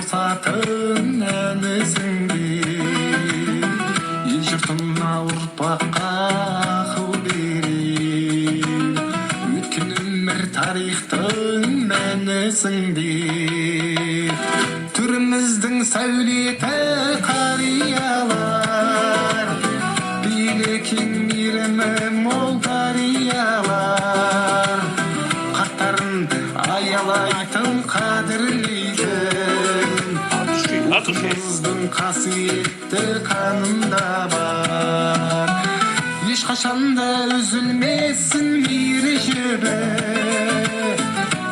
болсатын әнісіңді, ел жұртына ұрпаққа ақыл берер, өткен өмір тарихтың мәнісіңді. Түріміздің сәулеті қариялар, билекең мейірімі мол дариялар, қарттарын аялайтын қадірлейтін ұлтымыздың қасиетті қанында бар. Ешқашанда үзілмесін мейірі жібі,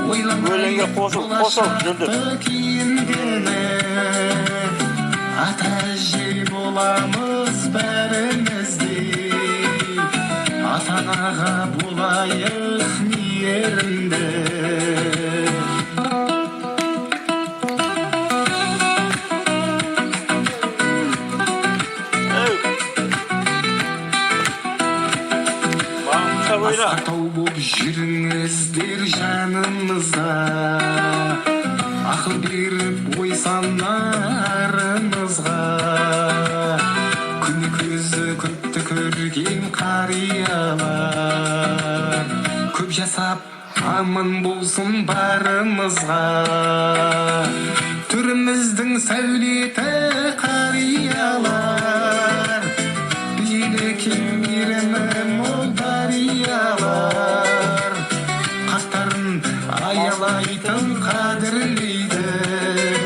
ойламай болашақты кейінгені, ата әже боламыз бәрімізде, ата-анаға болайық мейірімді. Асқар тау боп жүріңіздер жанымызда, ақыл беріп ой санарымызға. Күні көзі көпті көрген қариялар, көп жасап аман болсын барымызға. Түріміздің сәулеті қариялар, билекең мейірімі мол дариялар, қарттарын аялайтын қадірлейтін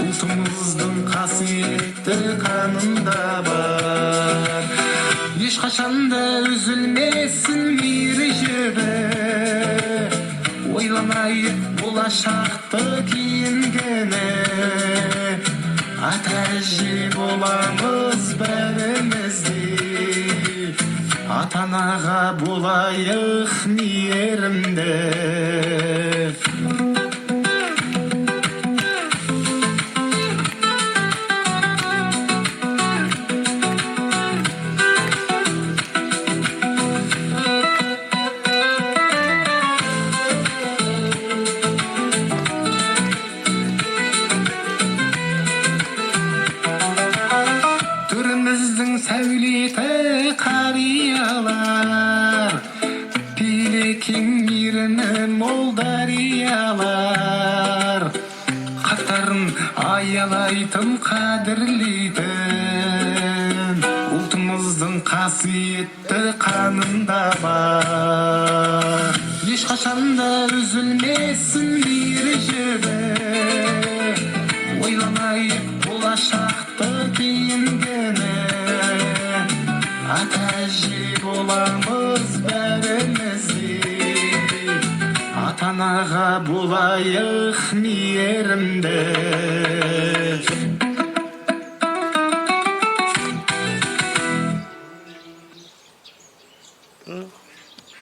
ұлтымыздың қасиетті қанында бар. Ешқашанда үзілмесін мейірі жібі, ойламайық болашақты кейінгені, ата әже боламыз бәрімізде, ата-анаға болайық мейірімді. Түріміздің сәулеті қариялар, билекең мейірімі мол дариялар, қарттарын аялайтын қадірлейтін ұлтымыздың қасиетті қанында бар. Ешқашанда үзілмесін мейірі жібі, ойламайық болашақты кейінгені, ата әже боламыз бәрімізде, ата-анаға болайық мейірімді.